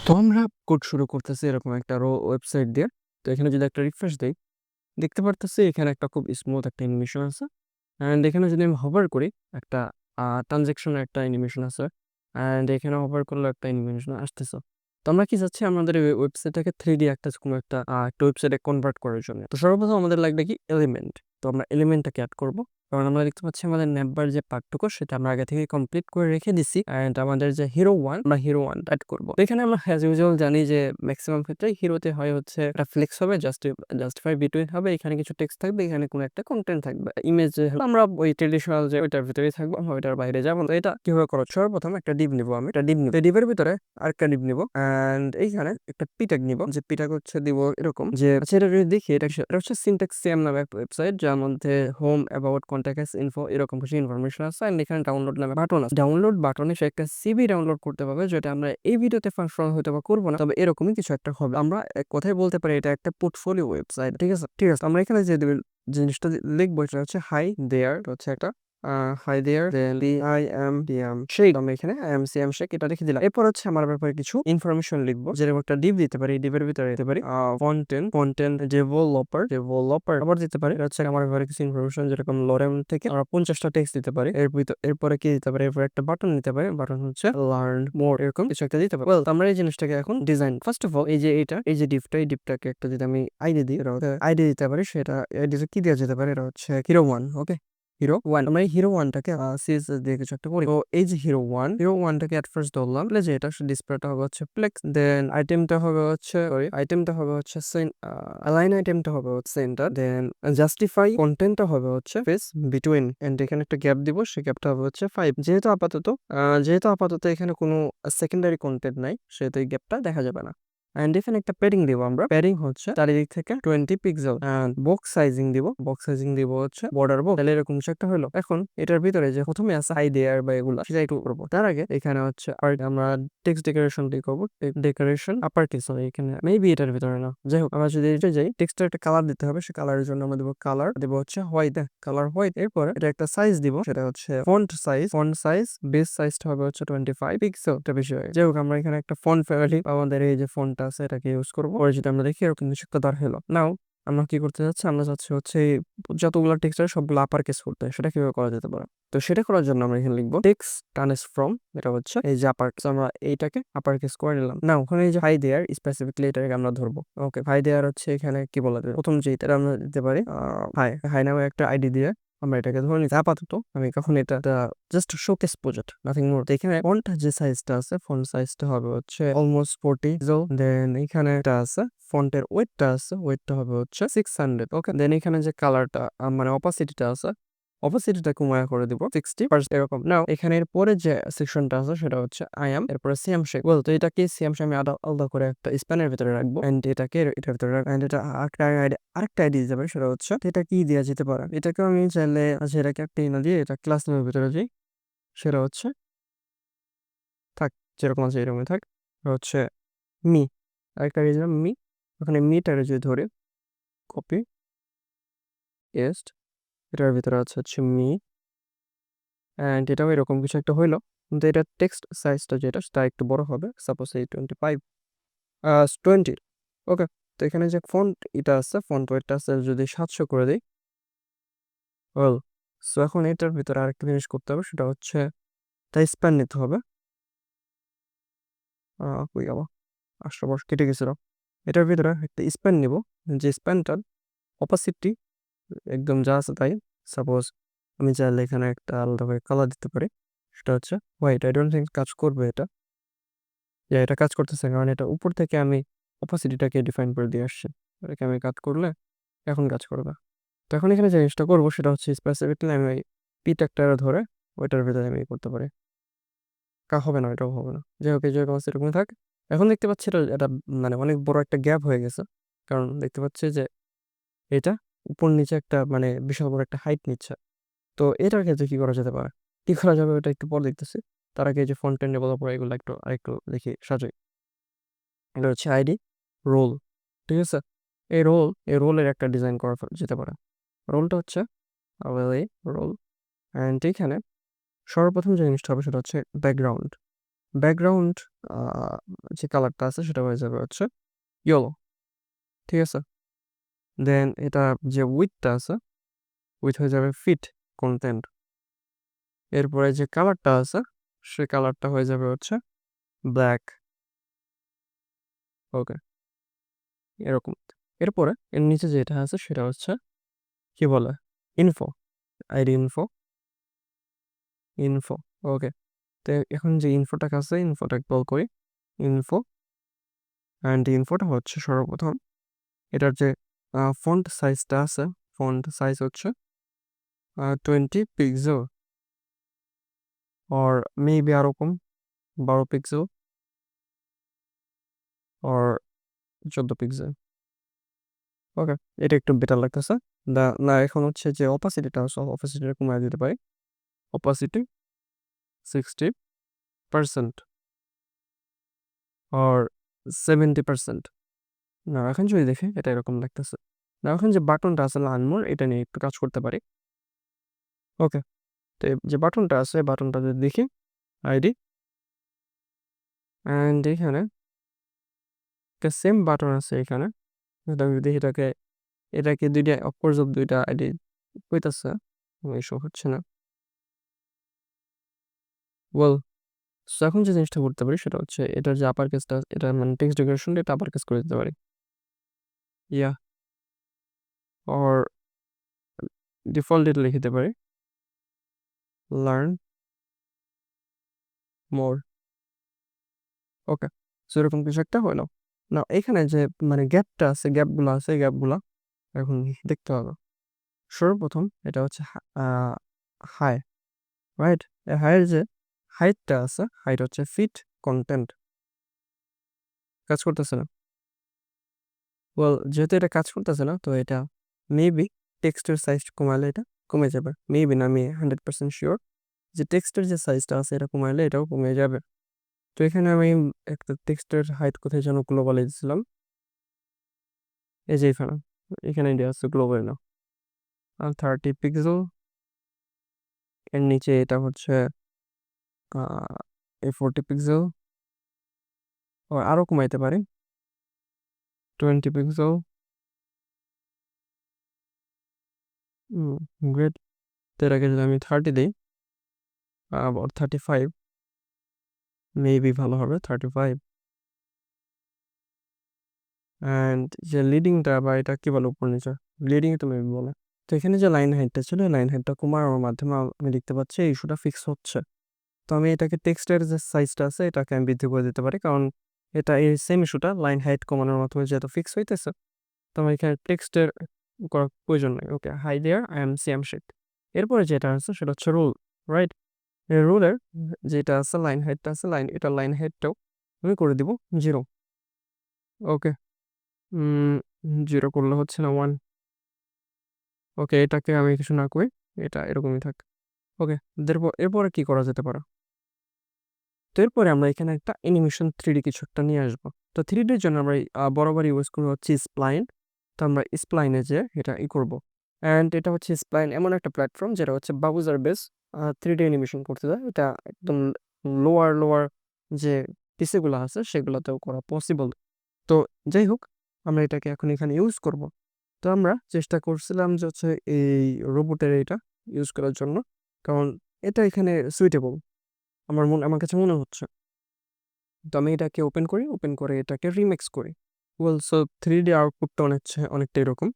তো আমরা কোড শুরু করতেছি এরকম একটা ওয়েবসাইট দিয়ে। তো এখানে যদি একটা রিফ্রেশ দেই, দেখতে পারতেছি এখানে একটা খুব স্মুথ একটা অ্যানিমেশন আছে। অ্যান্ড এখানে যদি আমি হোভার করি, একটা ট্রানজ্যাকশনের একটা অ্যানিমেশন আছে। অ্যান্ড এখানে হোভার করলে একটা অ্যানিমেশন আসতেছে। তো আমরা কি চাচ্ছি আমাদের এই ওয়েবসাইটটাকে 3D একটা কোনো একটা ওয়েবসাইটে কনভার্ট করার জন্য। তো সর্বপ্রথম আমাদের লাগবে কি এলিমেন্ট। তো আমরা এলিমেন্টটাকে এড করব। কারণ আমরা দেখতে পাচ্ছি আমাদের নেটবার যে পার্টটুকু সেটা আমরা আগে থেকে কমপ্লিট করে রেখে দিছি। অ্যান্ড আমাদের যে হিরো 1 আমরা হিরো 1 এড করব। তো এখানে আমরা অ্যাজ ইউজুয়াল জানি যে ম্যাক্সিমাম ক্ষেত্রে হিরোতে হয় হচ্ছে একটা ফ্লেক্স হবে, জাস্টিফাই বিটুইন হবে, এখানে কিছু টেক্সট থাকবে, এখানে কোনো একটা কন্টেন্ট থাকবে, ইমেজ আমরা ওই ট্রেডিশনাল যে ওইটার ভিতরেই থাকবো, আমরা ওইটার বাইরে যাবো। তো এটা কিভাবে করো, সর্বপ্রথম একটা ডিভ নিবো, আমি একটা ডিভ নিবো, ডিভের ভিতরে আরেকটা ডিভ নিবো। অ্যান্ড এইখানে একটা পিটাক নিব, যে পিটাক হচ্ছে দিব এরকম যে আচ্ছা এটা যদি দেখি এটা হচ্ছে সিনট্যাক্স সিএম নামে একটা ওয়েবসাইট, যার মধ্যে হোম, অ্যাবাউট, কন্ট্যাক্টস, ইনফো এরকম কিছু ইনফরমেশন আছে। এন্ড এখানে ডাউনলোড নামে বাটন আছে, ডাউনলোড বাটনে সে একটা সিভি ডাউনলোড করতে পারবে, যেটা আমরা এই ভিডিওতে ফাংশন হয়তো বা করবো না, তবে এরকমই কিছু একটা হবে। আমরা এক কথায় বলতে পারি এটা একটা পোর্টফোলিও ওয়েবসাইট। ঠিক আছে, ঠিক আছে, আমরা এখানে যে জিনিসটা লিখবো এটা হচ্ছে হাই দেয়ার, হচ্ছে একটা hi there, then I am Sheikh, আমি এখানে আই এম সিএম শেখ এটা লিখে দিলাম। এরপর হচ্ছে আমার ব্যাপারে কিছু ইনফরমেশন লিখবো, যেরকম একটা ডিভ দিতে পারি, ডিভের ভিতরে দিতে পারি কন্টেন্ট ডেভেলপার আবার দিতে পারি। এটা হচ্ছে আমার ব্যাপারে কিছু ইনফরমেশন, যেরকম লরেম থেকে আমরা 50টা টেক্সট দিতে পারি। এরপরে কি দিতে পারি, এরপর একটা বাটন দিতে পারি, বাটন হচ্ছে লার্ন মোর, এরকম কিছু একটা দিতে পারি। ওয়েল, আমরা এই জিনিসটাকে এখন ডিজাইন, ফার্স্ট অফ অল এই যে ডিভটা, এই ডিভটাকে একটা যদি আমি আইডি দিই, আইডি দিতে পারি, সেটা আইডি কি দেওয়া যেতে পারে, এটা হচ্ছে হিরো 1। ওকে, হিরো 1, আমরা এই হিরো 1টাকে সিএসএস দিয়ে কিছু একটা করি। তো এই যে হিরো 1টাকে এট ফার্স্ট ধরলাম যে এটা ডিসপ্লেটা হবে হচ্ছে ফ্লেক্স, দেন আইটেমটা হবে হচ্ছে অ্যালাইন, আইটেমটা হবে হচ্ছে সেন্টার, দেন জাস্টিফাই, কন্টেন্টটা হবে হচ্ছে ফেস বিটুইন, এন্ড এখানে একটা গ্যাপ দিব, সেই গ্যাপটা হবে হচ্ছে 5। যেহেতু আপাতত এখানে কোনো সেকেন্ডারি কন্টেন্ট নাই, সেহেতু এই গ্যাপটা দেখা যাবে না। এন্ড এখানে একটা প্যাডিং দিব, আমরা প্যাডিং হচ্ছে চারিদিক থেকে 20 পিক্সেল। এন্ড বক্স সাইজিং দিব হচ্ছে বর্ডার বক্স, তাহলে এরকম কিছু একটা হলো। এখন এটার ভিতরে যে প্রথমে আছে হাই দেয়ার বা এগুলা, সেটা একটু করবো। তার আগে এখানে হচ্ছে আমরা টেক্সট ডেকোরেশন দিয়ে করবো, ডেকোরেশন আপার কেস হবে এখানে, মেবি এটার ভিতরে না, যাই হোক। আমরা যদি এটা যাই, টেক্সটের একটা কালার দিতে হবে, সে কালারের জন্য আমরা দেবো কালার, দেবো হচ্ছে হোয়াইট, কালার হোয়াইট। এরপরে এটা একটা সাইজ দিব, সেটা হচ্ছে ফন্ট সাইজ বেস সাইজটা হবে হচ্ছে 25 পিক্সেল, এটা বেশি হয়। যাই হোক, আমরা এখানে একটা ফন্ট ফ্যামিলি, আমাদের এই যে ফন্টটা আছে এটাকে ইউজ করবো। পরে যদি আমরা দেখি এরকম কিছু একটা দাঁড় হলো, নাও আমরা কি করতে যাচ্ছি, আমরা চাচ্ছি হচ্ছে যতগুলো টেক্সট আছে সবগুলো আপার কেস করতে, সেটা কিভাবে করা যেতে পারে। তো সেটা করার জন্য আমরা এখানে লিখবো টেক্সট ট্রান্সফর্ম, এটা হচ্ছে এই যে আপার কেস, আমরা এইটাকে আপার কেস করে নিলাম। না, ওখানে এই যে হাই দেয়ার, স্পেসিফিকলি এটাকে আমরা ধরবো। ওকে, হাই দেয়ার হচ্ছে এখানে কি বলা যায়, প্রথম যে এটা আমরা দিতে পারি হাই নামে একটা আইডি দিয়ে আমরা এটাকে ধরে নিচ্ছি। আপাতত আমি কখন এটা just showcase project, nothing more. এখানে ফন্ট যে সাইজটা আছে, ফন্ট সাইজটা হবে হচ্ছে অলমোস্ট 40 পিক্সেল। দেন এখানে এটা আছে ফন্টের ওয়েটটা হবে হচ্ছে 600। ওকে, দেন এখানে যে কালারটা মানে অপাসিটিটা আছে, অপাসিটিটা কমায় করে দিব 60% এরকম। নাও এখানে পরে যে সেকশনটা আছে সেটা হচ্ছে আই এম, এরপরে সিএম শেখ। বলতো এটাকে সিএম শেখ আমি আলাদা করে একটা স্প্যানের ভিতরে রাখবো, এন্ড এটাকে এটার ভিতরে রাখবো। এন্ড এটা আরেকটা আইডি যাবে, সেটা হচ্ছে এটা কি দেওয়া যেতে পারে, এটাকে আমি চাইলে আচ্ছা এটাকে একটা না দিয়ে এটা ক্লাস নেমের ভিতরে যাই, সেটা হচ্ছে থাক, যেরকম আছে এরকমই থাক, হচ্ছে মি, আরেকটা আইডি দিলাম মি। ওখানে মিটারে যদি ধরে কপি পেস্ট, এটার ভিতরে আছে হচ্ছে মি, অ্যান্ড এটাও এরকম কিছু একটা হইলো, কিন্তু এটা টেক্সট সাইজটা যেটা সেটা একটু বড় হবে, সাপোজ এই 20। ওকে, তো এখানে যে ফন্ট এটা আছে, ফন্ট ওয়েটটা আছে যদি 700 করে দিই, ওয়েল, সো এখন এটার ভিতরে আরেকটা জিনিস করতে হবে, সেটা হচ্ছে তাই স্প্যান নিতে হবে। কই গেল, আশেপাশ কেটে গেছিল। এটার ভিতরে একটা স্প্যান নিব, যে স্প্যানটার অপাসিটি একদম যা আছে তাই। সাপোজ আমি চাইলে এখানে একটা আলাদাভাবে কালার দিতে পারি, সেটা হচ্ছে হোয়াইট। আই ডোন্ট থিঙ্ক কাজ করবে এটা, এটা কাজ করতেছে, কারণ এটা উপর থেকে আমি অপাসিটিটাকে ডিফাইন করে দিয়ে আসছি। এটাকে আমি কাজ করলে এখন কাজ করবে। তো এখন এখানে যে জিনিসটা করবো সেটা হচ্ছে স্পেসিফিকলি আমি ওই পিটাকটা ধরে ওইটার ভিতরে আমি করতে পারি, হবে না, এটাও হবে না। যাই হোক, এই যে এরকম থাক। এখন দেখতে পাচ্ছি এটা মানে অনেক বড় একটা গ্যাপ হয়ে গেছে, কারণ দেখতে পাচ্ছি যে এটা উপর নিচে একটা মানে বিশাল বড় একটা হাইট নিচ্ছে। তো এটার ক্ষেত্রে কি করা যেতে পারে, কি করা যাবে ওটা একটু পর দেখতেছি। তার আগে যে ফন্ট এন্ড ডেভেলপার এগুলো আরেকটু দেখি সাজাই। এটা হচ্ছে আইডি রোল, ঠিক আছে। এই রোলের একটা ডিজাইন করা যেতে পারে। রোলটা হচ্ছে রোল, অ্যান্ড এখানে সর্বপ্রথম যে জিনিসটা হবে সেটা হচ্ছে ব্যাকগ্রাউন্ড। ব্যাকগ্রাউন্ড যে কালারটা আছে সেটা হয়ে যাবে হচ্ছে ইয়েলো, ঠিক আছে? দেন এটা যে উইডথটা আছে, উইথ হয়ে যাবে ফিট কন্টেন্ট। এরপরে যে কালারটা আছে সে কালারটা হয়ে যাবে হচ্ছে ব্ল্যাক। ওকে, এরকম। এরপরে এর নিচে যেটা আছে সেটা হচ্ছে কি বলে ইনফো, আইডি ইনফো, ইনফো। ওকে, তো এখন যে ইনফোটাকে আছে ইনফোটা কল করি, ইনফো। অ্যান্ড ইনফোটা হচ্ছে সর্বপ্রথম এটার যে ফন্ট সাইজটা আছে, ফন্ট সাইজ হচ্ছে 20 পিক্সেল অর মেবি আরও কম, 12 পিক্সেল অর 14 পিক্সেল। ওকে, এটা একটু বেটার লাগতেছে। না এখন হচ্ছে যে অপাসিটিটা আছে, অপাসিটিটা কমায় দিতে পারি, অপাসিটি 60% অর 70%। না এখন যদি দেখি এটা এরকম লাগতেছে। না এখন যে বাটনটা আছে লার্ন মোর, এটা নিয়ে একটু কাজ করতে পারি। ওকে, তো যে বাটনটা আছে বাটনটা যদি দেখি আইডি, অ্যান্ড এখানে একটা সেম বাটন আছে এখানে, এটা যদি দেখি এটাকে দুইটা অফকোর্স অফ দুইটা আইডি হইতাছে, এসব হচ্ছে না। ওয়েল, সো এখন যে জিনিসটা করতে পারি সেটা হচ্ছে এটার যে আপার কেসটা, এটা মানে টেক্সট ডেকোরেশনটা এটা আপার কেস করে দিতে পারি, ইয়া, অর ডিফল্ট এটা লিখে দিতে পারি লার্ন মোর। ওকে, সো এরকম কিছু একটা হলো না। এখানে যে মানে গ্যাপটা আছে, গ্যাপগুলো আছে, গ্যাপগুলো এখন দেখতে হবে। সর্বপ্রথম এটা হচ্ছে হাই, রাইট? হাইয়ের যে হাইটটা আছে, হাইট হচ্ছে ফিট কন্টেন্ট, কাজ করতেছে না। ওয়েল, যেহেতু এটা কাজ করতেছে না তো এটা মেবি টেক্সটের সাইজ কমালে এটা কমে যাবে, মেবি না, আমি 100% শিওর যে টেক্সটের যে সাইজটা আছে এটা কমাইলে এটাও কমে যাবে। তো এখানে আমি একটা টেক্সটের হাইট কোথায় যেন গ্লোবালে দিয়েছিলাম, এই যে এখানে, এখানে দেওয়া আছে গ্লোবাল না, 30 পিক্সেল। এর নিচে এটা হচ্ছে 40 পিক্সেল, আরও কমাইতে পারি 20 পিক্সেল। গ্রেট, এর আগে যদি আমি 30 দিই, 35 মেবি ভালো হবে, 35। অ্যান্ড যে লিডিংটা বা এটা কি বলে উপর নিচে, লিডিং তো মেবি বলে। তো এখানে যে লাইন হাইটটা ছিল, লাইন হাইটটা কমানোর মাধ্যমে আমি দেখতে পাচ্ছি এই ইস্যুটা ফিক্স হচ্ছে। তো আমি এটাকে টেক্সটের যে সাইজটা আছে এটাকে আমি বৃদ্ধি করে দিতে পারি, কারণ এটা এই সেম ইস্যুটা লাইন হাইট কমানোর মাধ্যমে যেহেতু ফিক্স হইতেছে, তো আমার এখানে টেক্সটের করার প্রয়োজন নেই। Okay, hi there I am CM শিট। এরপরে যেটা আছে সেটা হচ্ছে রুল, রাইট? এই রুলের যেটা আছে লাইন হাইটটা আছে, এটা লাইন হাইটটাও আমি করে দিব 0। ওকে, 0 করলে হচ্ছে না 1। ওকে, এটাকে আমি কিছু না করি, এটা এরকমই থাক। ওকে, এরপরে কি করা যেতে পারে? তো এরপরে আমরা এখানে একটা অ্যানিমেশন 3D কিছু একটা নিয়ে আসবো। তো 3Dর জন্য আমরা বরাবর ইউজ করবো হচ্ছে স্প্লাইন। তো আমরা স্প্লাইনে যে এটা করবো, অ্যান্ড এটা হচ্ছে স্প্লাইন এমন একটা প্ল্যাটফর্ম যেটা হচ্ছে বাবুজার বেস 3D অ্যানিমেশন করতে দেয়। এটা একদম লোয়ার যে পিসিগুলো আছে সেগুলোতেও করা পসিবল। তো যাই হোক, আমরা এটাকে এখন এখানে ইউজ করব। তো আমরা চেষ্টা করছিলাম যে হচ্ছে এই রোবটের এটা ইউজ করার জন্য, কারণ এটা এখানে সুইটেবল আমার কাছে মনে হচ্ছে। তো আমি এটাকে ওপেন করি, ওপেন করে এটাকে রিমিক্স করি। ওয়েল, সো 3D আউটপুটটা অনেকটা এরকম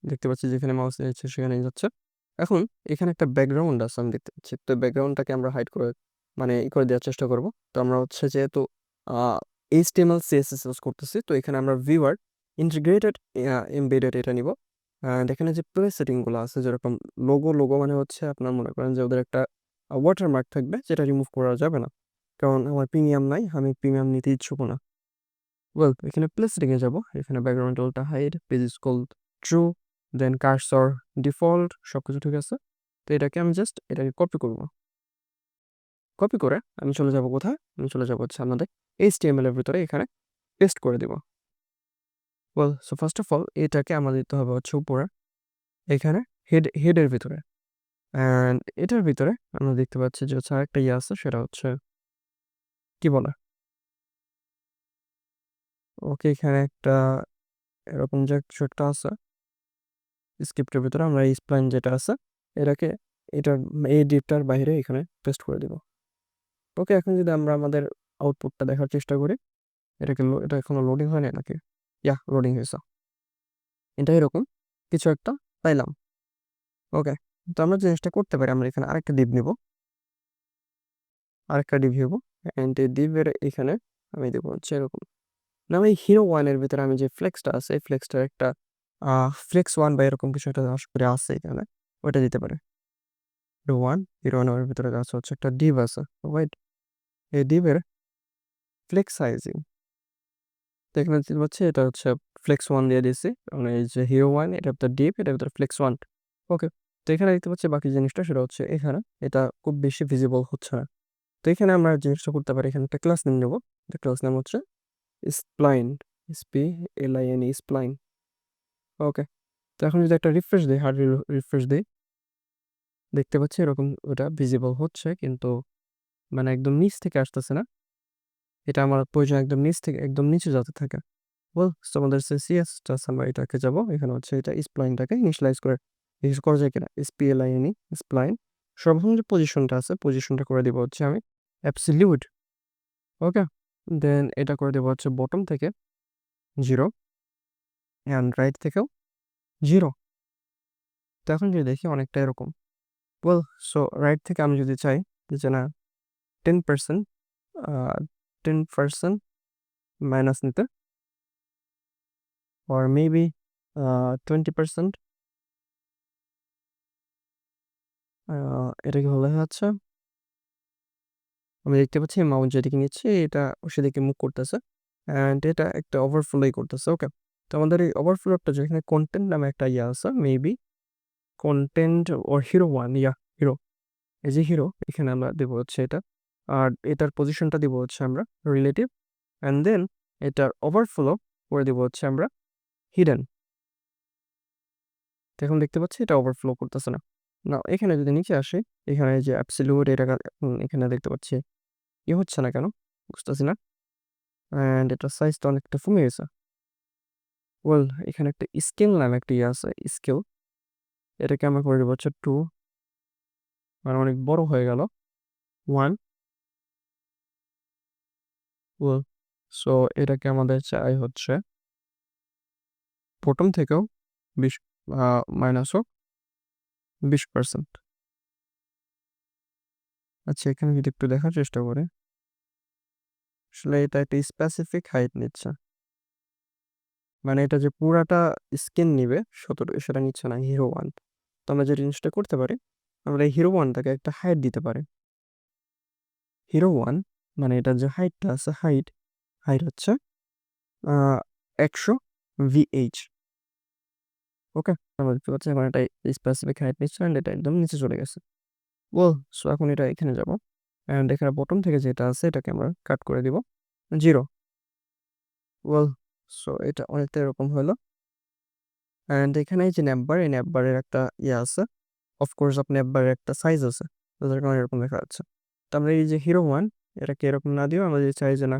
দেখতে পাচ্ছি, যেখানে মাউস যাচ্ছে সেখানে যাচ্ছে। এখন এখানে একটা ব্যাকগ্রাউন্ড আছে আমি দেখতে পাচ্ছি, তো ব্যাকগ্রাউন্ডটাকে আমরা হাইড করে মানে করে দেওয়ার চেষ্টা করব। তো আমরা হচ্ছে যেহেতু HTML CSS ইউজ করতেছি, তো এখানে আমরা ভিউয়ার ইন্টিগ্রেটেড এমবেডেড এটা নিব। এখানে যে প্লে সেটিংগুলো আছে, যেরকম লোগো মানে হচ্ছে আপনার মনে করেন যে ওদের একটা ওয়াটারমার্ক থাকবে যেটা রিমুভ করা যাবে না, কারণ আমার প্রিমিয়াম নাই, আমি প্রিমিয়াম নিতে ইচ্ছুক না। ওয়েল, এখানে প্লে সেটিংয়ে যাব, এখানে ব্যাকগ্রাউন্ড টোলটা hide, page scroll true, then cursor default, সব কিছু ঠিক আছে। তো এটাকে আমি জাস্ট এটাকে কপি করব, কপি করে আমি চলে যাব কোথায়, আমি চলে যাব হচ্ছে আমাদের HTML এর ভিতরে, এখানে পেস্ট করে দিব। Well, so first of all এটাকে আমাদের দিতে হবে হচ্ছে উপরে এখানে হেডের ভিতরে, অ্যান্ড এটার ভিতরে আমরা দেখতে পাচ্ছি যে হচ্ছে আরেকটা আছে, সেটা হচ্ছে কি বলে? ওকে, এখানে একটা এরকম যে কিছু একটা আছে স্ক্রিপ্টের ভিতরে, আমরা এই স্প্লাইন যেটা আছে এটাকে এটার এই ডিপটার বাইরে এখানে পেস্ট করে দিব। ওকে, এখন যদি আমরা আমাদের আউটপুটটা দেখার চেষ্টা করি, এটা এখনো লোডিং হয় না নাকি? লোডিং হয়েছে। এটা এরকম কিছু একটা পাইলাম। ওকে, তো আমরা জিনিসটা করতে পারি, আমরা এখানে আরেকটা ডিপ নিব, আরেকটা ডিপ হইব, অ্যান্ড এই ডিপের এখানে আমি দেবো হচ্ছে এরকম। না, আমি হিরো ওয়ানের ভিতরে আমি যে ফ্লেক্সটা আছে এই ফ্লেক্সটার একটা ফ্লেক্স ওয়ান বা এরকম কিছু একটা আশা করে আছে এখানে, ওইটা দিতে পারে। হিরো ওয়ানের ভিতরে আছে হচ্ছে একটা ডিপ আছে, রাইট? এই ডিপের ফ্লেক্স সাইজিং এখানে দেখতে পাচ্ছি, এটা হচ্ছে ফ্লেক্স ওয়ান দিয়ে দিয়েছি, মানে এই যে হিরো ওয়ান এটা ভিতরে ডিপ, এটার ভিতরে ফ্লেক্স ওয়ান। ওকে, তো এখানে দেখতে পাচ্ছি বাকি জিনিসটা সেটা হচ্ছে এখানে এটা খুব বেশি ভিজিবল হচ্ছে না। তো এখানে আমরা জিনিসটা করতে পারি, এখানে একটা ক্লাস নেম নেবো, ক্লাস নাম হচ্ছে স্প্লাইন, SPLIN, স্প্লাইন। ওকে, তো এখন যদি একটা রিফ্রেশ দিই, হার্ড রিফ্রেশ দিই, দেখতে পাচ্ছি এরকম ওটা ভিজিবল হচ্ছে, কিন্তু মানে একদম নিচ থেকে আসতেছে না। এটা আমার প্রয়োজন একদম নিচ থেকে একদম নিচে যাতে থাকে। সো আমাদের সিএসটা আমরা এটাকে যাব, এখানে হচ্ছে এটা স্প্লাইনটাকে ইনিশিয়ালাইজ করে ইউজ করা যায় কিনা, SPLIN স্প্লাইন। সর্বপ্রথম যে পজিশনটা আছে পজিশনটা করে দিব হচ্ছে আমি অ্যাবসলিউট। ওকে, দেন এটা করে দেবো হচ্ছে বটম থেকে 0 অ্যান্ড রাইট থেকেও 0। তো এখন যদি দেখি অনেকটা এরকম। ওয়েল, সো রাইট থেকে আমি যদি চাই যে না 10% 10% মাইনাস নিতে, or maybe 20%, এটা কি হলে হচ্ছে আমি দেখতে পাচ্ছি মাউস যেদিকে নিচ্ছে এটা সেদিকে মুভ করতেছে, অ্যান্ড এটা একটা ওভারফ্লোই করতেছে। ওকে, তো আমাদের এই ওভারফ্লোটা যেখানে কন্টেন্ট নামে একটা আছে, মেবি কন্টেন্ট ওর হিরো ওয়ান, হিরো, এই যে হিরো, এখানে আমরা দেবো হচ্ছে এটা, আর এটার পজিশনটা দিব হচ্ছে আমরা রিলেটিভ, অ্যান্ড দেন এটার ওভারফ্লো করে দিব হচ্ছে আমরা হিডেন। এখন দেখতে পাচ্ছি এটা ওভারফ্লো করতেছে না। না, এখানে যদি নিচে আসে, এখানে যে অ্যাবসলিউট এটা এখানে দেখতে পাচ্ছি হচ্ছে না কেন, বুঝতেছি না, অ্যান্ড এটার সাইজটা অনেকটা কমে গেছে। ওয়েল, এখানে একটা স্কেল নামে একটা আছে, স্কেল, এটাকে আমরা করে দেবো হচ্ছে 2, মানে অনেক বড় হয়ে গেল 1। ওয়েল, সো এটাকে আমাদের চাই হচ্ছে প্রথম থেকেও 20 মাইনাস হোক 20%। আচ্ছা, এখানে যদি একটু দেখার চেষ্টা করে, আসলে এটা একটা স্পেসিফিক হাইট নিচ্ছে, মানে এটা যে পুরাটা স্কিন নিবে সেটা নিচ্ছে না হিরো ওয়ান। তো আমরা যে জিনিসটা করতে পারি, আমরা এই হিরো ওয়ানটাকে একটা হাইট দিতে পারি। হিরো ওয়ান মানে এটার যে হাইটটা আছে, হাইট হচ্ছে 100 VH। ওকে, আমরা দেখতে পাচ্ছি এখন এটা স্পেসিফিক হাইট নিচ্ছে, অ্যান্ড এটা একদম নিচে চলে গেছে। সো এখন এটা এখানে যাব, অ্যান্ড এখানে বটম থেকে যেটা আছে এটাকে আমরা কাট করে দিব 0। ওয়েল, সো এটা অনেকটা এরকম হলো, অ্যান্ড এখানে এই যে ন্যাপবার, এই ন্যাপবারের একটা আছে, অফকোর্স আপনার ন্যাপবারের একটা সাইজ আছে, তো যার কারণে এরকম দেখা যাচ্ছে। তো আমরা এই যে হিরো ওয়ান এটাকে এরকম না দিও, আমরা যদি চাই যে না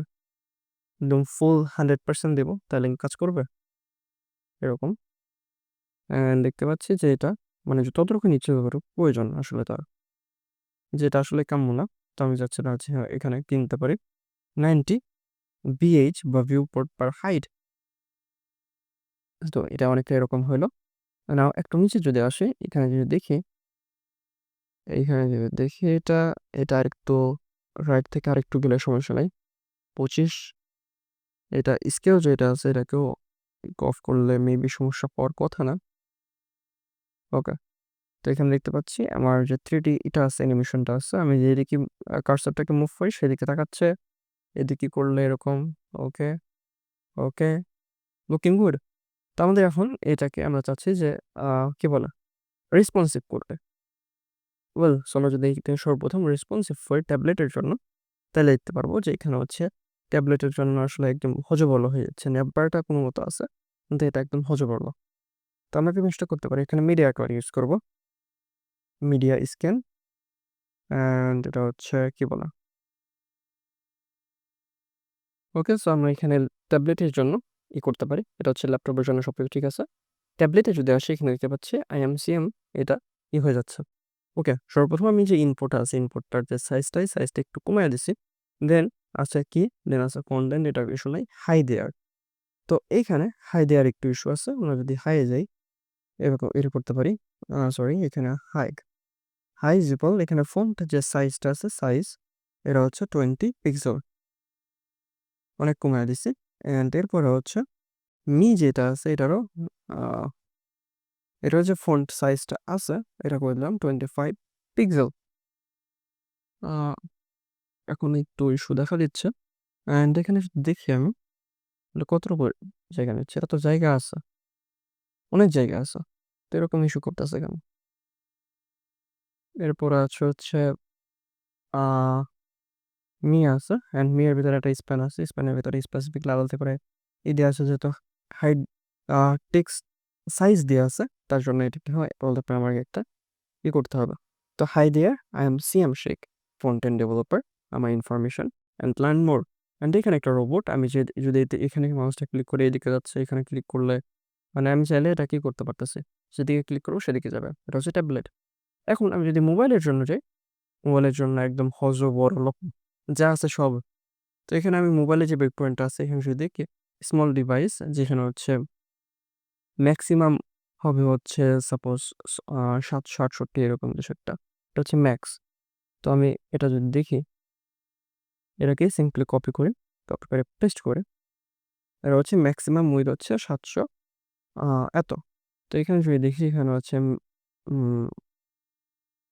একদম ফুল 100% দেবো, তাহলে কাজ করবে এরকম। অ্যান্ড দেখতে পাচ্ছি যে এটা মানে যে ততটুকু নিচে প্রয়োজন আসলে তার, যেটা আসলে কাম্য না। তো আমি যাচ্ছি না হচ্ছে এখানে কিনতে পারি 90 BH বা ভিউ পোর্ট পার হাইট। তো এটা অনেকটা এরকম হলো। নাও একটু নিচে যদি আসে, এখানে যদি দেখি, এইখানে যদি দেখি এটা আরেকটু রাইট থেকে আরেকটু গেলে সমস্যা নাই, 25। এটা স্কেল যেটা আছে এটাকেও অফ করলে মেবি সমস্যা পাওয়ার কথা না। ওকে, তো এখানে দেখতে পাচ্ছি আমার যে 3D এটা আছে, অ্যানিমেশনটা আছে, আমি যেদিকে কার্সারটাকে মুভ করি সেদিকে তাকাচ্ছে, এদিকে করলে এরকম। ওকে, ওকে, লুকিং গুড। তো আমাদের এখন এটাকে আমরা চাচ্ছি যে কি বলে রেসপন্সিভ করতে। ওয়েল, সো আমরা যদি সর্বপ্রথম রেসপন্সিভ করি ট্যাবলেটের জন্য, তাহলে দেখতে পারবো যে এখানে হচ্ছে ট্যাবলেটের জন্য আসলে একদম হজবরল হয়ে যাচ্ছে, ন্যাপবারটা কোনো মতো আছে, কিন্তু এটা একদম হজবরল। তো আমরা কি জিনিসটা করতে পারি, এখানে মিডিয়া একবার ইউজ করবো, মিডিয়া স্ক্যান, অ্যান্ড এটা হচ্ছে কি বলে ওকে, সো আমরা এখানে ট্যাবলেটের জন্য করতে পারি। এটা হচ্ছে ল্যাপটপের জন্য সবকিছু ঠিক আছে। ট্যাবলেটে যদি আসি এখানে দেখতে পাচ্ছি IMCM এটা হয়ে যাচ্ছে। ওকে, সর্বপ্রথম আমি যে ইনপুটটার যে সাইজটা একটু কমাইয়া দিছি। দেন আছে কি? দেন আছে কনটেন্ট, এটার ইস্যু নাই। Hi there. তো এইখানে হাই দেয়ার একটু ইস্যু আছে। আমরা যদি হাইয়ে যাই এরকম এটা করতে পারি। সরি, এখানে হাই জিবল এখানে ফন্টের যে সাইজটা আছে এটা হচ্ছে 20 পিক্সেল। অনেক কমাইয়া দিছি। অ্যান্ড এরপরে হচ্ছে যেটা আছে এটারও যে ফন্ট সাইজটা আছে এটা করে দিলাম 25 পিক্সেল। এখন একটু ইস্যু দেখা দিচ্ছে। অ্যান্ড এখানে দেখি আমি এটা কতটুকু জায়গা নিচ্ছে। এটা তো জায়গা আছে, অনেক জায়গা আছে। তো এরকম ইস্যু করতেছে কেন? এরপর হচ্ছে আছে, অ্যান্ড এর ভিতরে একটা স্প্যান আছে। স্প্যানের ভিতরে স্পেসিফিক লেভেল থেকে করে দেওয়া আছে, যেহেতু হাইড টেক্সট সাইজ দেওয়া আছে তার জন্য এটা হয় বলতে পারে আমাকে একটা করতে হবে। তো hi there, I am CM Sheikh, front end developer, আমার information and learn more. And এখানে একটা রোবট, আমি যদি এখানে মাউসটা ক্লিক করে এদিকে যাচ্ছে, এখানে ক্লিক করলে মানে আমি চাইলে এটা কি করতে পারতেছি, যেদিকে ক্লিক করবো সেদিকে যাবে। এটা হচ্ছে ট্যাবলেট। এখন আমি যদি মোবাইলের জন্য যাই, মোবাইলের জন্য একদম বড় লোক যা আছে সব। তো এখানে আমি মোবাইলে যে ব্রেক পয়েন্টটা আছে এখানে যদি দেখি স্মল ডিভাইস, যেখানে হচ্ছে ম্যাক্সিমাম হবে হচ্ছে সাপোজ 768 এরকম কিছু একটা, এটা হচ্ছে ম্যাক্স। তো আমি এটা যদি দেখি, এটাকে সিম্পলি কপি করে পেস্ট করে, এটা হচ্ছে ম্যাক্সিমাম উইথ হচ্ছে 700 এত। তো এখানে যদি দেখি এখানে হচ্ছে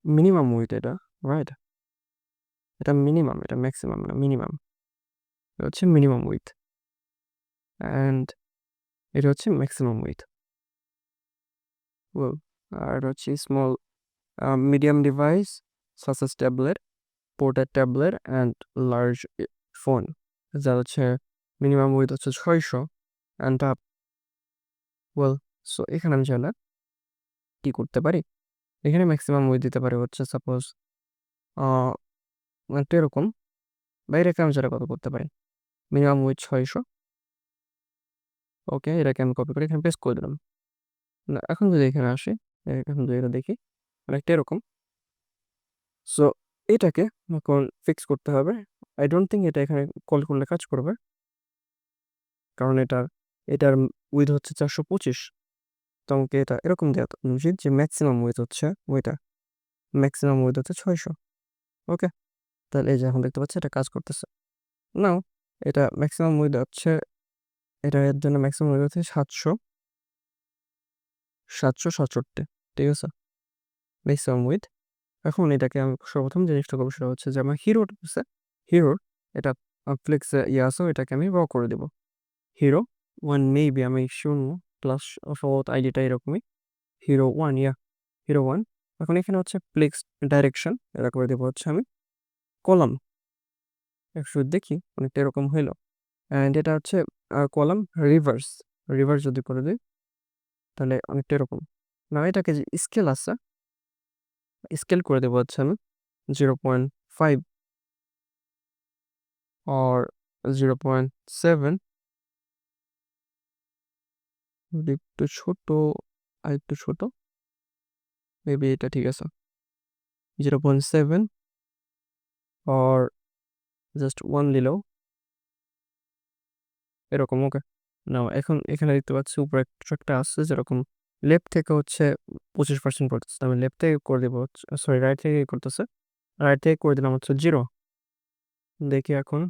মিনিমাম উইথ, এটা রাইট, এটা মিনিমাম, এটা ম্যাক্সিমাম না, মিনিমাম। এটা হচ্ছে মিনিমাম উইথ অ্যান্ড এটা হচ্ছে ম্যাক্সিমাম উইথ। আর এটা হচ্ছে small medium device such as tablet, ported tablet and large phone, যা হচ্ছে মিনিমাম উইথ হচ্ছে 600 অ্যান্ড আপ। সো এখানে আমি চাইলে কি করতে পারি, এখানে ম্যাক্সিমাম উইথ দিতে পারি হচ্ছে সাপোজ একটা এরকম, বাইরে আমি যেটা কত করতে পারি, মিনিমাম উইথ 600। ওকে, এটাকে আমি কপি করে এখানে পেস্ট করে দিলাম। না, এখন যদি এখানে আসি, এখন যদি এটা দেখি অনেকটা এরকম। সো এটাকে এখন ফিক্স করতে হবে। আই ডোন্ট থিঙ্ক এটা এখানে কল করলে কাজ করবে, কারণ এটার উইথ হচ্ছে 425। তো আমাকে এটা এরকম দেওয়া উচিত যে ম্যাক্সিমাম উইথ হচ্ছে ওইটা, ম্যাক্সিমাম উইথ হচ্ছে 600। ওকে, তাহলে এই যে এখন দেখতে পাচ্ছি এটা কাজ করতেছে। নাও এটা ম্যাক্সিমাম উইথ হচ্ছে, এর জন্য ম্যাক্সিমাম উইথ হচ্ছে 767, ঠিক আছে, ম্যাক্সিমাম উইথ। এখন এটাকে আমি সর্বপ্রথম জিনিসটা করবো সেটা হচ্ছে যে আমার হিরোর এটা ফ্লেক্স আছে, এটাকে আমি র করে দেবো। Hero 1 মেবি, আমি শুনবো প্লাস সম্ভবত আইডিটা এরকমই, Hero 1, Hero 1। এখন এখানে হচ্ছে ফ্লেক্স ডাইরেকশন, এটা করে দেবো হচ্ছে আমি কলাম। একটু দেখি অনেকটা এরকম হইলো। অ্যান্ড এটা হচ্ছে কলাম রিভার্স যদি করে দিই তাহলে অনেকটা এরকম। না, এটাকে যে স্কেল আছে, স্কেল করে দেবো হচ্ছে আমি 0.5 or 0.7, যদি একটু ছোট, আর একটু ছোট, মেবি এটা ঠিক আছে, 0.7 or জাস্ট 1 দিলেও এরকম। ওকে, না এখন এখানে দেখতে পাচ্ছি উপরে কিছু একটা আসছে, যেরকম লেফট থেকে হচ্ছে 25% পড়তেছে, আমি লেফট থেকে করে দেবো, সরি রাইট থেকে করতেছে, রাইট থেকে করে দিলাম হচ্ছে 0। দেখি এখন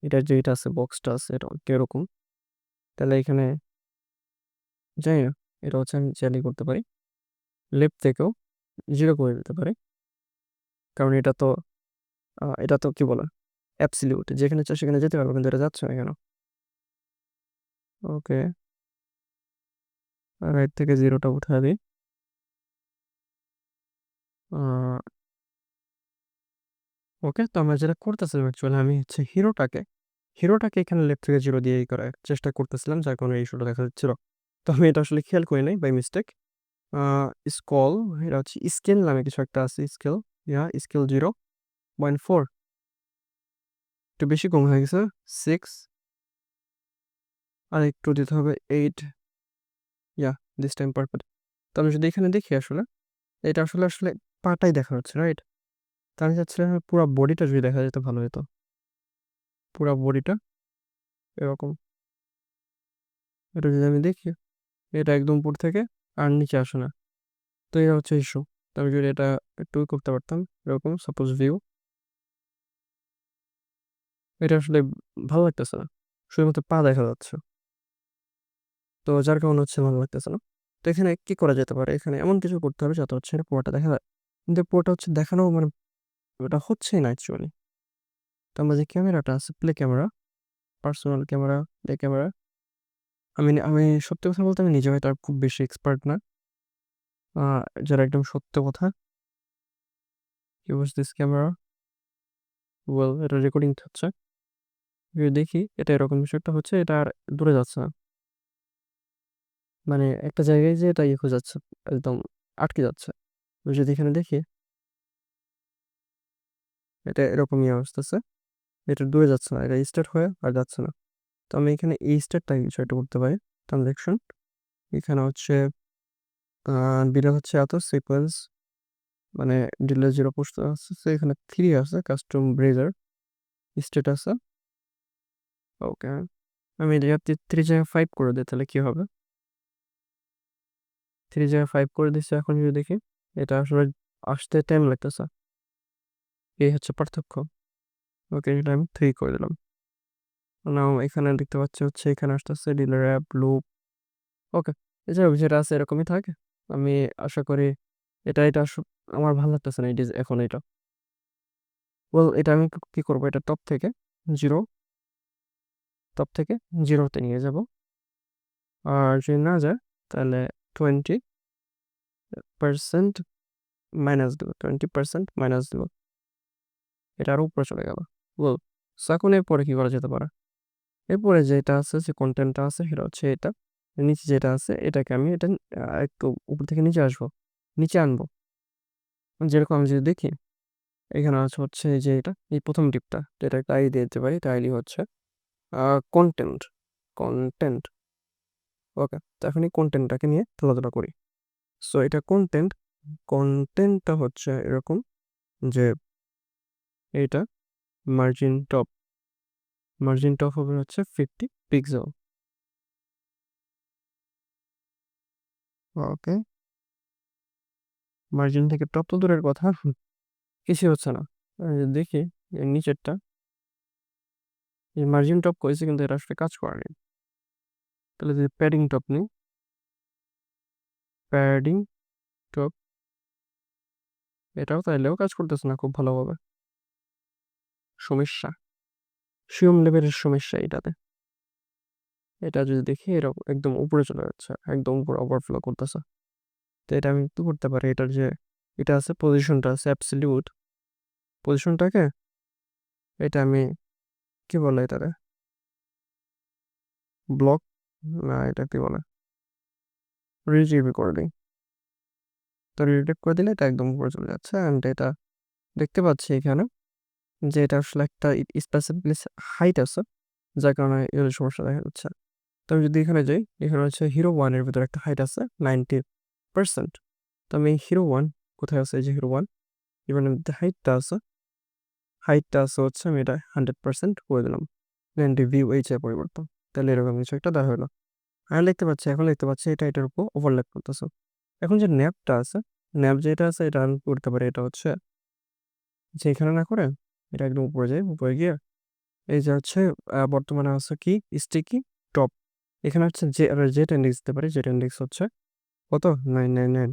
এটার যেটা আছে বক্সটা আছে এটা কিরকম, তাহলে এখানে জানি না, এটা হচ্ছে আমি চাইলে করতে পারি লেফট থেকেও 0 করে দিতে পারি, কারণ এটা তো কি বলে অ্যাবসলিউট, যেখানে চাই সেখানে যেতে পারবো, কিন্তু এটা যাচ্ছে না কেন? ওকে, রাইট থেকে 0টা উঠা দিই। ওকে, তো আমরা যেটা করতেছিলাম অ্যাকচুয়ালি, আমি হচ্ছে হিরোটাকে এখানে লেফট থেকে 0 দিয়েই করার চেষ্টা করতেছিলাম, যার কারণে এই ইস্যুটা দেখা যাচ্ছিল। তো আমি এটা আসলে খেয়াল করি নাই, বাই মিস্টেক। স্কল, এটা হচ্ছে স্কেল নামে কিছু একটা আছে, স্কেল 0.4। একটু বেশি কম হয়ে গেছে 6 আর একটু দিতে হবে 8 দিস টাইম পারফেক্ট। তো আমি যদি এখানে দেখি আসলে এটা আসলে পাটাই দেখা যাচ্ছে, রাইট? তো আমি চাচ্ছিলাম পুরো বডিটা যদি দেখা যেত ভালো হতো, পুরো বডিটা এরকম। এটা যদি আমি দেখি এটা একদম উপর থেকে আর নিচে আসে না, তো এটা হচ্ছে ইস্যু। তো আমি যদি এটা একটু করতে পারতাম এরকম, সাপোজ ভিউ, এটা আসলে ভালো লাগতেছে না, শুধুমাত্র পা দেখা যাচ্ছে, তো যার কারণে হচ্ছে ভালো লাগতেছে না। তো এখানে কি করা যেতে পারে, এখানে এমন কিছু করতে হবে যাতে হচ্ছে পুরোটা দেখা যায়, কিন্তু পুরোটা হচ্ছে দেখানো মানে ওটা হচ্ছেই না অ্যাকচুয়ালি। তো আমরা যে ক্যামেরাটা আছে, play camera, personal camera, play camera, আমি সত্যি কথা বলতে আমি নিজে হয়তো আর খুব বেশি এক্সপার্ট না, যারা একদম সত্য কথা। ইউজ দিস ক্যামেরা, ওয়েল এটা রেকর্ডিং হচ্ছে, যদি দেখি এটা এরকম কিছু একটা হচ্ছে, এটা আর দূরে যাচ্ছে না, মানে একটা জায়গায় যে এটা হয়ে যাচ্ছে, একদম আটকে যাচ্ছে। আমি যদি এখানে দেখি এটা এরকম আসতেছে, এটা দূরে যাচ্ছে না, এটা স্টার্ট হয়ে আর যাচ্ছে না। তো আমি এখানে এই স্টার্টটা কিছু একটা করতে পারি, ট্রানজ্যাকশন, এখানে হচ্ছে ডিলে হচ্ছে এত সিকোয়েন্স, মানে ডিলে 0 পোস্ট আছে, তো এখানে 3 আছে, কাস্টম ব্রেজার স্টেট আছে। ওকে, আমি এটা 3 জায়গায় 5 করে দিই, তাহলে কি হবে? 3 জায়গায় 5 করে দিচ্ছি, এখন যদি দেখি এটা আসলে আসতে টাইম লাগতেছে, এই হচ্ছে পার্থক্য। ওকে, এটা আমি 3 করে দিলাম। নাও এখানে দেখতে পাচ্ছি হচ্ছে এখানে আসতেছে ডিলার অ্যাপ লুপ। ওকে, এছাড়া যেটা আছে এরকমই থাকে। আমি আশা করি এটা আমার ভালো লাগতেছে না এখন এটা। ওয়েল এটা আমি কি করবো, এটা জিরো টপ থেকে জিরোতে নিয়ে যাব, আর যদি না যায় তাহলে 20% মাইনাস দেবো, 20% মাইনাস দেবো, এটা আরো উপরে চলে গেল। ওয়েল, এখন এরপরে কি করা যেতে পারে? এরপরে যেটা আছে, যে কন্টেন্টটা আছে সেটা হচ্ছে এটা, নিচে যেটা আছে এটাকে আমি এটা একটু উপর থেকে নিচে আসবো, নিচে আনবো। যেরকম আমি যদি দেখি এখানে আছে হচ্ছে যে এটা এই প্রথম টিপটা, এটা একটা আইডি দিতে পারি, এটা আইডি হচ্ছে কন্টেন্ট, কন্টেন্ট। ওকে, তো এখন এই কন্টেন্টটাকে নিয়ে খেলাধুলা করি। সো এটা কন্টেন্টটা হচ্ছে এরকম যে এটা মার্জিন টপ হবে হচ্ছে 50 পিক্সেল। ওকে, মার্জিন থেকে টপ তো দূরের কথা, কিছু হচ্ছে না। দেখি এর নিচেরটা, এই মার্জিন টপ করেছে কিন্তু এটা আসলে কাজ করেনি। তাহলে যদি প্যাডিং টপ নিই, প্যাডিং টপ, এটাও তাইলেও কাজ করতেছে না খুব ভালোভাবে, সমস্যা, সিওম লেভেলের সমস্যা এটাতে। এটা যদি দেখি এরকম একদম উপরে চলে যাচ্ছে, একদম উপরে ওভারফ্লো করতেছে। তো এটা আমি কি করতে পারি, এটার যে এটা আছে পজিশনটা আছে অ্যাবসলিউট পজিশনটাকে, এটা আমি কি বলে এটারে, ব্লক না এটা কি বলে, রিজিবি করে দিই। তো রিডাক্ট করে দিলে এটা একদম উপরে চলে যাচ্ছে, অ্যান্ড এটা দেখতে পাচ্ছি এখানে যে এটা আসলে একটা স্পেসিফিক হাইট আছে, যার কারণে এর সমস্যা দেখা যাচ্ছে। তো আমি যদি এখানে যাই, এখানে হচ্ছে হিরো 1 এর ভিতরে একটা হাইট আছে 90%। তো আমি হিরো 1 কোথায় আছে, এই যে হিরো 1, ইভেন হাইটটা আছে হচ্ছে, আমি এটা 100% করে দিলাম, ভিউ এই যে পরিবর্তন, তাহলে এরকম কিছু একটা দেখা হলো। এখন দেখতে পাচ্ছি এটা এটার উপর ওভারল্যাপ করতেছে। এখন যে ন্যাপটা আছে, ন্যাপ যেটা আছে এটা আমি করতে পারি, এটা হচ্ছে যে এখানে না করে এটা একদম উপরে যায়, উপরে গিয়ে এই যে হচ্ছে বর্তমানে আছে কি স্টিকি টপ, এখানে হচ্ছে জেট ইন্ডেক্স দিতে পারি, জেট ইন্ডেক্স হচ্ছে কত, 999।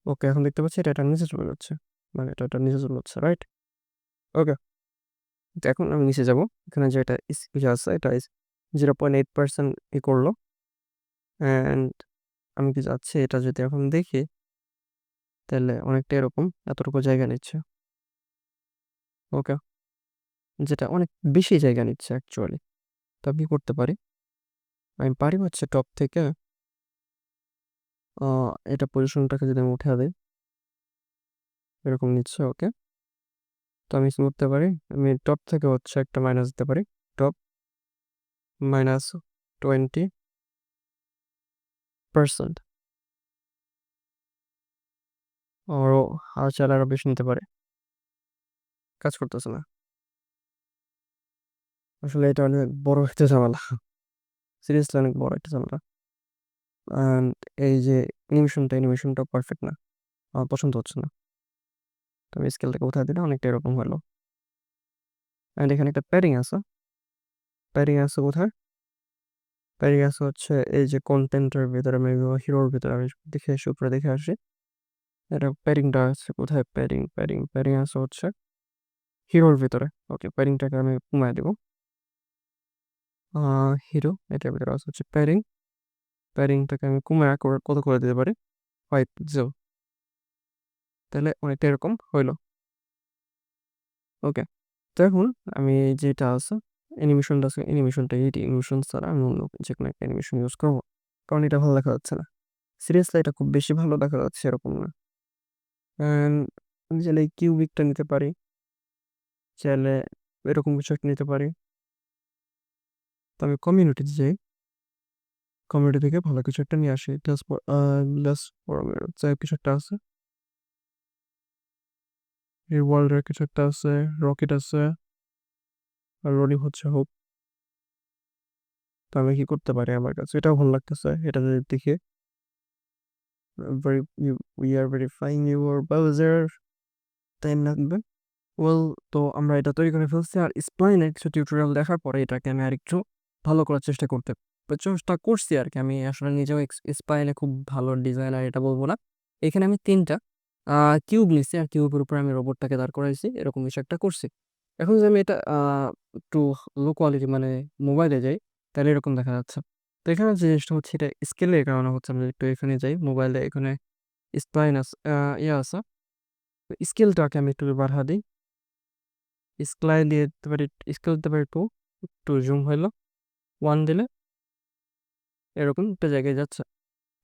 ওকে, এখন দেখতে পাচ্ছি এটা নিচে চলে যাচ্ছে, মানে এটা নিচে চলে যাচ্ছে, রাইট? ওকে, তো এখন আমি নিচে যাব, এখানে যে এটা যে আছে এটা 0.8% করলো, অ্যান্ড আমি কি যাচ্ছি এটা যদি এখন দেখি তাহলে অনেকটা এরকম এতটুকু জায়গা নিচ্ছে। ওকে, যেটা অনেক বেশি জায়গা নিচ্ছে অ্যাকচুয়ালি। তো আমি কি করতে পারি, আমি পারি হচ্ছে টপ থেকে এটা পজিশনটাকে যদি আমি উঠে দিই, এরকম নিচ্ছে। ওকে, তো আমি কি করতে পারি, আমি টপ থেকে হচ্ছে একটা মাইনাস দিতে পারি, টপ -20%, আরও চাইলে আরো বেশি নিতে পারে, কাজ করতেছে না। আসলে এটা অনেক বড় একটা ঝামেলা, সিরিয়াসলি অনেক বড় একটা ঝামেলা। অ্যান্ড এই যে অ্যানিমেশনটা পারফেক্ট না, আমার পছন্দ হচ্ছে না। তো আমি স্কেলটাকে উঠাই দিলে অনেকটা এরকম হলো। অ্যান্ড এখানে একটা প্যারিং আছে কোথায়, প্যারিং আছে হচ্ছে এই যে কন্টেন্টের ভিতরে, মেবি হিরোর ভিতরে। আমি দেখে আসি, উপরে দেখে আসি এটা প্যারিংটা আছে কোথায়, প্যারিং আছে হচ্ছে হিরোর ভিতরে। ওকে, প্যারিংটাকে আমি কমায় দেবো। হিরো এটার ভিতরে আছে হচ্ছে প্যারিংটাকে আমি কমায় কত করে দিতে পারি, 5 তাহলে অনেকটা এরকম হইলো। ওকে, তো এখন আমি যেটা আছে অ্যানিমেশনটা এই অ্যানিমেশন ছাড়া আমি অন্য যে কোনো একটা অ্যানিমেশন ইউজ করবো, কারণ এটা ভালো দেখা যাচ্ছে না। সিরিয়াসলি এটা খুব বেশি ভালো দেখা যাচ্ছে এরকম না। অ্যান্ড আমি চাইলে এই কিউবিকটা নিতে পারি, চাইলে এরকম কিছু একটা নিতে পারি। তো আমি কমিউনিটিতে যাই, কমিউনিটি থেকে ভালো কিছু একটা নিয়ে আসি। যাই কিছু একটা আছে, এই ওয়ার্ল্ডের কিছু একটা আছে, রকেট আছে, আর রনি হচ্ছে হোপ। তো আমি কি করতে পারি, আমার কাছে এটাও ভালো লাগতেছে, এটা যদি দেখে we are verifying your browser, time লাগবে। ওয়েল, তো আমরা এটা তৈরি করে ফেলছি, আর স্প্লাইনের কিছু টিউটোরিয়াল দেখার পরে এটাকে আমি আরেকটু ভালো করার চেষ্টা করছি আর কি। আমি আসলে নিজেও স্প্লাইনে খুব ভালো ডিজাইনার এটা বলবো না। এখানে আমি 3টা কিউব নিছি, আর কিউবের উপরে আমি রোবটটাকে দাঁড় করাইছি, এরকম কিছু একটা করছি। এখন যদি আমি এটা একটু লো কোয়ালিটি মানে মোবাইলে যাই, তাহলে এরকম দেখা যাচ্ছে। তো এখানে যে জিনিসটা হচ্ছে, এটা স্কেলের কারণে হচ্ছে। আমরা একটু এখানে যাই, মোবাইলে এখানে স্প্লাইন আছে, আছে, স্কেলটাকে আমি একটু বাড়া দিই, স্কেল দিয়ে দিতে পারি, স্কেল দিতে পারি একটু জুম হইলো 1 দিলে এরকম একটা জায়গায় যাচ্ছে।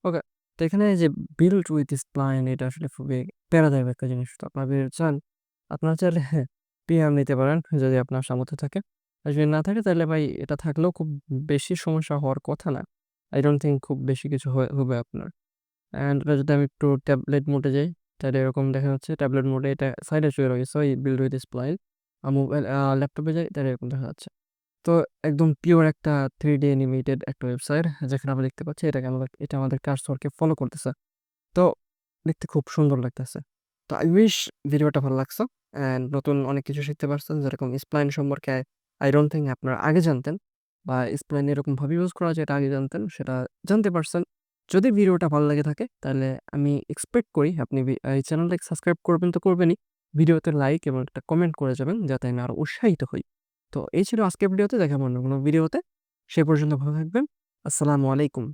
ওকে, তো এখানে যে বিল্ড উইথ স্প্লাইন, এটা আসলে খুবই প্যারাদায়ক একটা জিনিস। তো আপনারা চান, আপনারা চাইলে পিএম নিতে পারেন যদি আপনার সামর্থ্য থাকে। আর যদি না থাকে তাহলে ভাই, এটা থাকলেও খুব বেশি সমস্যা হওয়ার কথা না। আই ডোন্ট থিঙ্ক খুব বেশি কিছু হবে আপনার। অ্যান্ড এটা যদি আমি একটু ট্যাবলেট মোডে যাই, তাহলে এরকম দেখা যাচ্ছে ট্যাবলেট মোডে এটা সাইডে চলে রয়েছে ওই বিল্ড উইথ স্প্লাইন। আর মোবাইল ল্যাপটপে যাই, তাহলে এরকম দেখা যাচ্ছে। তো একদম পিওর একটা 3D অ্যানিমেটেড একটা ওয়েবসাইট, যেখানে আমরা দেখতে পাচ্ছি এটা আমাদের কার্সরকে ফলো করতেছে। তো দেখতে খুব সুন্দর লাগতেছে। তো আই উইশ ভিডিওটা ভালো লাগছে, অ্যান্ড নতুন অনেক কিছু শিখতে পারছেন, যেরকম স্প্লাইন সম্পর্কে আই ডোন্ট থিঙ্ক আপনারা আগে জানতেন, বা স্প্লাইন এরকম ভাবে ইউজ করা যায় এটা আগে জানতেন, সেটা জানতে পারছেন। যদি ভিডিওটা ভালো লাগে থাকে, তাহলে আমি এক্সপেক্ট করি আপনি এই চ্যানেলটাকে সাবস্ক্রাইব করবেন, তো করবেনই, ভিডিওতে লাইক এবং একটা কমেন্ট করে যাবেন, যাতে আমি আরো উৎসাহিত হই। তো এই ছিল আজকের ভিডিওতে, দেখা অন্য কোনো ভিডিওতে। সে পর্যন্ত ভালো থাকবেন। আসসালামু আলাইকুম।